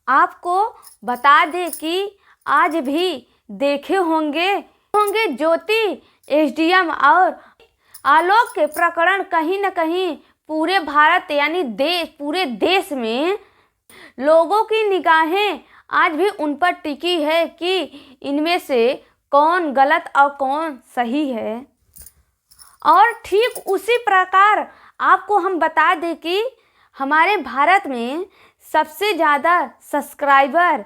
आपको बता दें कि आज भी देखे होंगे ज्योति एसडीएम और आलोक के प्रकरण कहीं न कहीं पूरे भारत यानी पूरे देश में लोगों की निगाहें आज भी उन पर टिकी है कि इनमें से कौन गलत और कौन सही है। और ठीक उसी प्रकार आपको हम बता दें कि हमारे भारत में सबसे ज़्यादा सब्सक्राइबर,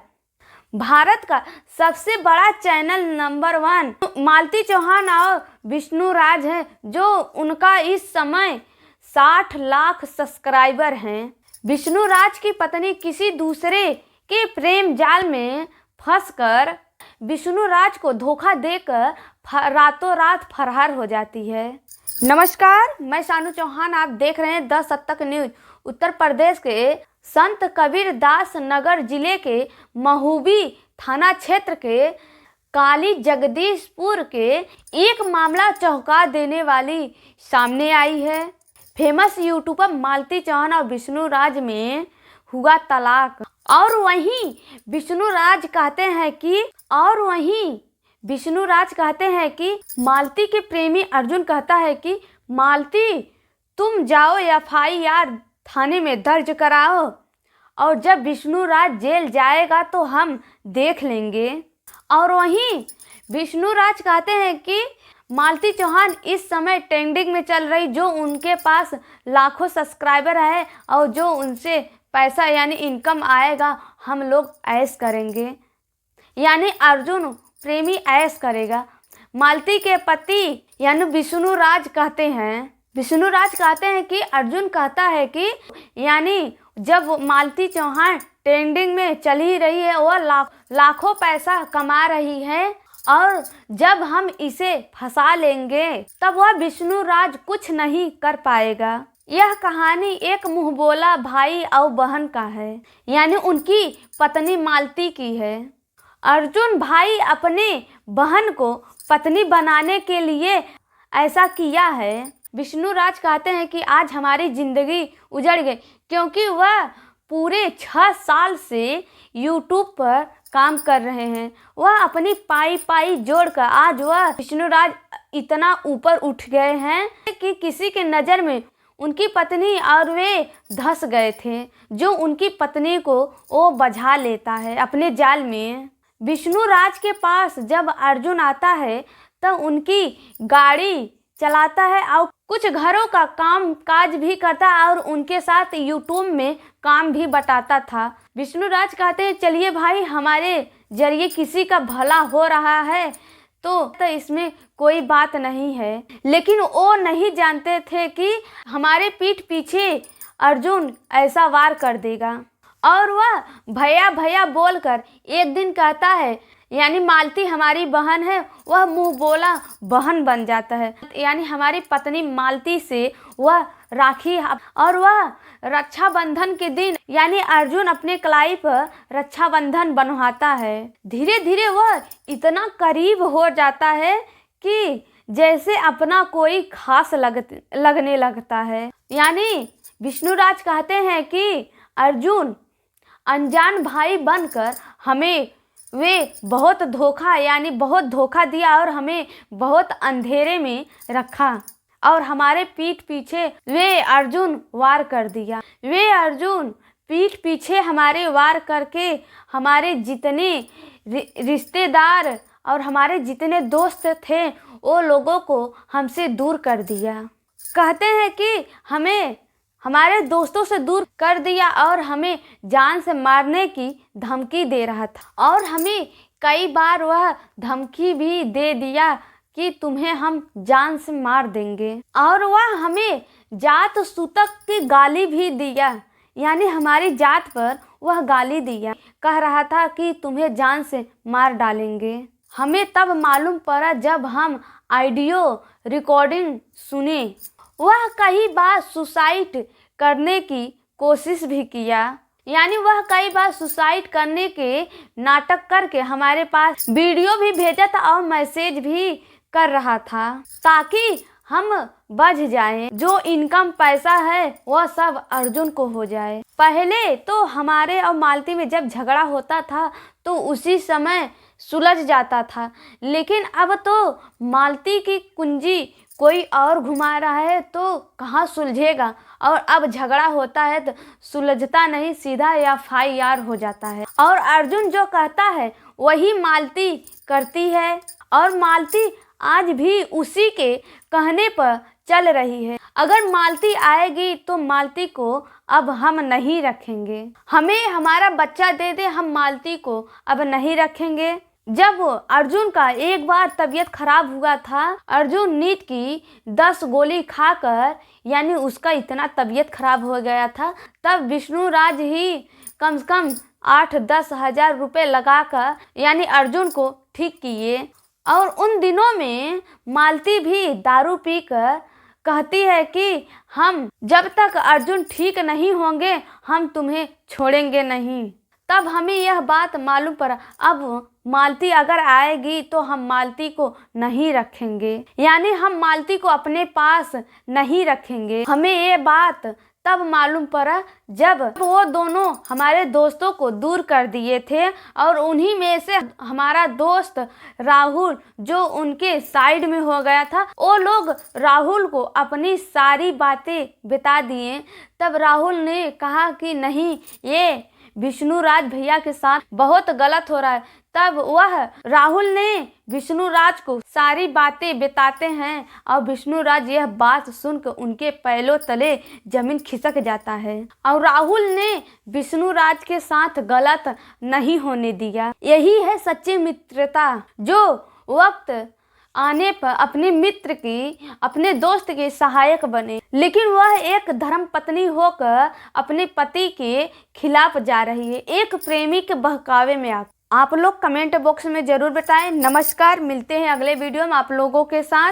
भारत का सबसे बड़ा चैनल नंबर 1 मालती चौहान और विष्णु राज है, जो उनका इस समय 60 लाख सब्सक्राइबर हैं। विष्णु राज की पत्नी किसी दूसरे के प्रेम जाल में फंसकर विष्णु राज को धोखा देकर रातों रात फरार हो जाती है। नमस्कार, मैं शानू चौहान, आप देख रहे हैं 10 शतक न्यूज। उत्तर प्रदेश के संत कबीरदास नगर जिले के महूबी थाना क्षेत्र के काली जगदीशपुर के एक मामला चौंका देने वाली सामने आई है। फेमस यूट्यूबर मालती चौहान और विष्णु राज में हुआ तलाक, और वहीं विष्णु राज कहते हैं कि मालती के प्रेमी अर्जुन कहता है कि मालती तुम जाओ FIR थाने में दर्ज कराओ, और जब विष्णु राज जेल जाएगा तो हम देख लेंगे। और वहीं विष्णु राज कहते हैं कि मालती चौहान इस समय ट्रेंडिंग में चल रही, जो उनके पास लाखों सब्सक्राइबर है और जो उनसे पैसा यानी इनकम आएगा हम लोग ऐश करेंगे, यानी अर्जुन प्रेमी ऐश करेगा। मालती के पति यानी विष्णु राज कहते हैं कि अर्जुन कहता है कि यानी जब मालती चौहान ट्रेंडिंग में चल ही रही है, वह लाखों पैसा कमा रही है, और जब हम इसे फंसा लेंगे तब वह विष्णु राज कुछ नहीं कर पाएगा। यह कहानी एक मुंहबोला भाई और बहन का है, यानी उनकी पत्नी मालती की है। अर्जुन भाई अपने बहन को पत्नी बनाने के लिए ऐसा किया है। विष्णु राज कहते हैं कि आज हमारी ज़िंदगी उजड़ गई, क्योंकि वह पूरे 6 साल से यूट्यूब पर काम कर रहे हैं। वह अपनी पाई जोड़कर आज वह विष्णु राज इतना ऊपर उठ गए हैं कि किसी के नज़र में उनकी पत्नी और वे धंस गए थे, जो उनकी पत्नी को वो बझा लेता है अपने जाल में। विष्णु राज के पास जब अर्जुन आता है तब उनकी गाड़ी चलाता है और कुछ घरों का काम काज भी करता और उनके साथ यूट्यूब में काम भी बटाता था। विष्णु राज कहते हैं चलिए भाई, हमारे जरिए किसी का भला हो रहा है तो इसमें कोई बात नहीं है। लेकिन वो नहीं जानते थे कि हमारे पीठ पीछे अर्जुन ऐसा वार कर देगा, और वह भैया भैया बोलकर एक दिन कहता है, यानी मालती हमारी बहन है, वह मुंह बोला बहन बन जाता है, यानी हमारी पत्नी मालती से वह राखी, और वह रक्षाबंधन के दिन यानी अर्जुन अपने कलाई पर रक्षाबंधन बनवाता है। धीरे धीरे वह इतना करीब हो जाता है कि जैसे अपना कोई खास लगने लगता है। यानी विष्णु राज कहते हैं कि अर्जुन अनजान भाई बनकर हमें वे बहुत धोखा दिया और हमें बहुत अंधेरे में रखा, और हमारे पीठ पीछे वे अर्जुन वार कर दिया। वे अर्जुन पीठ पीछे हमारे वार करके हमारे जितने रिश्तेदार और हमारे जितने दोस्त थे वो लोगों को हमसे दूर कर दिया। कहते हैं कि हमें हमारे दोस्तों से दूर कर दिया और हमें जान से मारने की धमकी दे रहा था, और हमें कई बार वह धमकी भी दे दिया कि तुम्हें हम जान से मार देंगे, और वह हमें जात सूतक की गाली भी दिया, यानी हमारी जात पर वह गाली दिया, कह रहा था कि तुम्हें जान से मार डालेंगे। हमें तब मालूम पड़ा जब हम ऑडियो रिकॉर्डिंग सुने। वह कई बार सुसाइड करने की कोशिश भी किया, यानी वह कई बार सुसाइड करने के नाटक करके हमारे पास वीडियो भी भेजा था और मैसेज भी कर रहा था, ताकि हम बच जाएं, जो इनकम पैसा है वह सब अर्जुन को हो जाए। पहले तो हमारे और मालती में जब झगड़ा होता था तो उसी समय सुलझ जाता था, लेकिन अब तो मालती की कुंजी कोई और घुमा रहा है तो कहाँ सुलझेगा। और अब झगड़ा होता है तो सुलझता नहीं, सीधा FIR हो जाता है। और अर्जुन जो कहता है वही मालती करती है और मालती आज भी उसी के कहने पर चल रही है। अगर मालती आएगी तो मालती को अब हम नहीं रखेंगे, हमें हमारा बच्चा दे दे, हम मालती को अब नहीं रखेंगे। जब अर्जुन का एक बार तबीयत खराब हुआ था, अर्जुन नींद की 10 गोली खाकर, यानी उसका इतना तबीयत खराब हो गया था, तब विष्णुराज ही कम से कम 8-10 हज़ार रुपये लगाकर यानी अर्जुन को ठीक किए। और उन दिनों में मालती भी दारू पीकर कहती है कि हम जब तक अर्जुन ठीक नहीं होंगे हम तुम्हें छोड़ेंगे नहीं। तब हमें यह बात मालूम पड़ा, अब मालती अगर आएगी तो हम मालती को नहीं रखेंगे, यानी हम मालती को अपने पास नहीं रखेंगे। हमें ये बात तब मालूम पड़ा जब वो दोनों हमारे दोस्तों को दूर कर दिए थे और उन्हीं में से हमारा दोस्त राहुल जो उनके साइड में हो गया था, वो लोग राहुल को अपनी सारी बातें बता दिए। तब राहुल ने कहा कि नहीं, ये विष्णुराज भैया के साथ बहुत गलत हो रहा है। तब वह राहुल ने विष्णुराज को सारी बातें बताते हैं और विष्णुराज यह बात सुनकर उनके पैरों तले जमीन खिसक जाता है और राहुल ने विष्णुराज के साथ गलत नहीं होने दिया। यही है सच्ची मित्रता, जो वक्त आने पर अपने मित्र की, अपने दोस्त के सहायक बने। लेकिन वह एक धर्म पत्नी होकर अपने पति के खिलाफ जा रही है, एक प्रेमी के बहकावे में आकर। आप लोग कमेंट बॉक्स में जरूर बताएं। नमस्कार, मिलते हैं अगले वीडियो में आप लोगों के साथ।